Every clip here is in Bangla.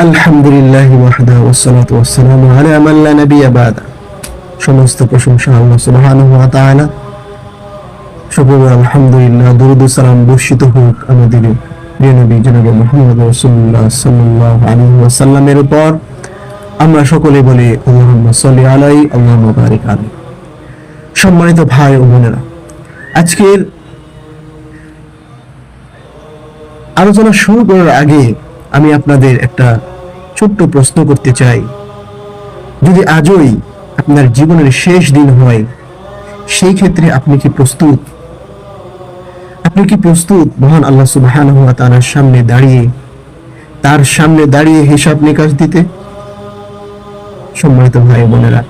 আলহামদুলিল্লাহি ওয়াহদাহু ওয়াসসালাতু ওয়াসসালামু আলা মান লা নাবিয়্যা বা'দা। সমস্ত প্রশংসা আল্লাহ সুবহানাহু ওয়া তাআলা। শুকর আলহামদুলিল্লাহ, দরুদ ও সালাম বর্ষিত হোক আমাদের প্রিয় নবী জনাব মুহাম্মদ রাসূলুল্লাহ সাল্লাল্লাহু আলাইহি ওয়াসাল্লামের উপর। আমরা সকলে বলি আল্লাহুম্মা সাল্লি আলাইহি আল্লাহুম্মা বারিক আলাইহি। সম্মানিত ভাই ও বোনেরা, আজকের আলোচনা শুরু করার আগে আমি আপনাদের একটা ছোট্ট প্রশ্ন করতে চাই। যদি আজই আপনার জীবনের শেষ দিন হয়, সেই ক্ষেত্রে আপনি কি প্রস্তুত? আপনি কি প্রস্তুত মহান আল্লাহ সুবহানাহু ওয়া তাআলার সামনে দাঁড়িয়ে হিসাব নিকাশ দিতে? সম্মানিত ভাই বোনেরা,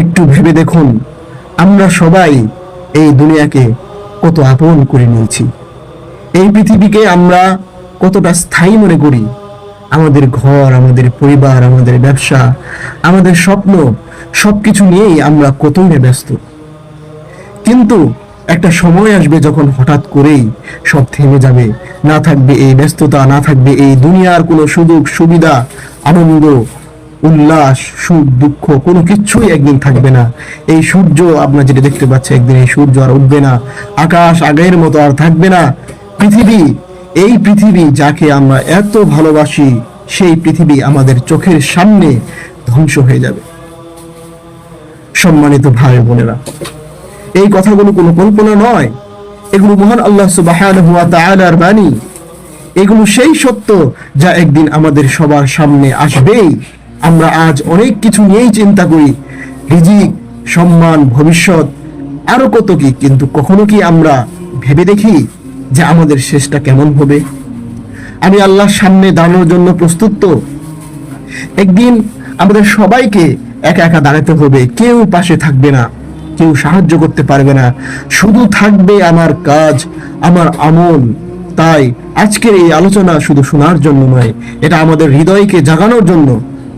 একটু ভেবে দেখুন, আমরা সবাই এই দুনিয়াকে কত আপন করে নিয়েছি। এই পৃথিবীকে আমরা কতটা স্থায়ী মনে করি। আমাদের ঘর, আমাদের পরিবার, আমাদের ব্যবসা, আমাদের স্বপ্ন, সবকিছু নিয়েই আমরা কতই না ব্যস্ত। কিন্তু একটা সময় আসবে যখন হঠাৎ করেই সব থেমে যাবে। না থাকবে এই ব্যস্ততা, না থাকবে এই দুনিয়ার কোনো সুযোগ সুবিধা, আনন্দ, উল্লাস, সুখ দুঃখ, কোনো কিছুই একদিন থাকবে না। এই সূর্য আপনারা যেটা দেখতে পাচ্ছেন, একদিন এই সূর্য আর উঠবে না। আকাশ আগের মতো আর থাকবে না। এই পৃথিবী যাকে আমরা এত ভালোবাসি, সেই পৃথিবী আমাদের চোখের সামনে ধ্বংস হয়ে যাবে। সম্মানিত ভাই বোনেরা, এই কথাগুলো কোনো কল্পনা নয়, এগুলো মহান আল্লাহ সুবহানাহু ওয়া তাআলার বাণী। এগুলো সেই সত্য যা একদিন আমাদের সবার সামনে আসবেই। আমরা আজ অনেক কিছু নিয়েই চিন্তা করি, রিজিক, সম্মান, ভবিষ্যৎ, আরো কত কি, কিন্তু কখনো কি আমরা ভেবে দেখি যে আমাদের শেষটা কেমন হবে? আমি আল্লাহর সামনে দাঁড়ানোর জন্য প্রস্তুত তো? একদিন আমাদের সবাইকে একা একা দাঁড়াতে হবে। কেউ পাশে থাকবে না, কেউ সাহায্য করতে পারবে না, শুধু থাকবে আমার কাজ, আমার আমল। তাই আজকের এই আলোচনা শুধু শোনার জন্য নয়, এটা আমাদের হৃদয়কে জাগানোর জন্য।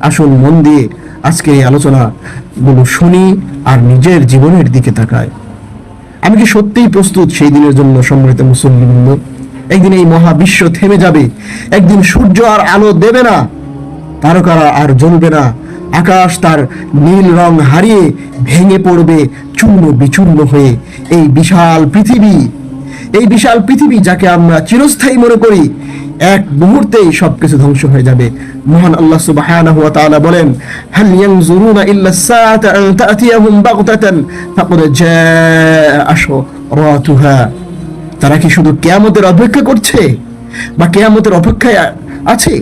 আসুন মন দিয়ে আজকের এই আলোচনা গুলো শুনি আর নিজের জীবনের দিকে তাকাই। আমি কি সত্যিই প্রস্তুত সেই দিনের জন্য? সম্মানিত মুসলমান, একদিন এই মহাবিশ্ব থেমে যাবে। একদিন সূর্য আর আলো দেবে না, তারকারা আর জ্বলবে না, আকাশ তার নীল রং হারিয়ে ভেঙে পড়বে চূর্ণ বিচূর্ণ হয়ে। এই বিশাল পৃথিবী যাকে আমরা চিরস্থায়ী মনে করি, এক মুহূর্তেই সবকিছু ধ্বংস হয়ে যাবে। মহান আল্লাহ সুবহানাহু ওয়া তাআলা বলেন, হাল ইয়ানজুরুনা ইল্লা সাআতা আন তা'তিয়াহুম বাগতাতান ফাকাদ জাআ আশরাতুহা। তারা কি শুধু কিয়ামতের অপেক্ষা করছে বা কিয়ামতের অপেক্ষায় আছে?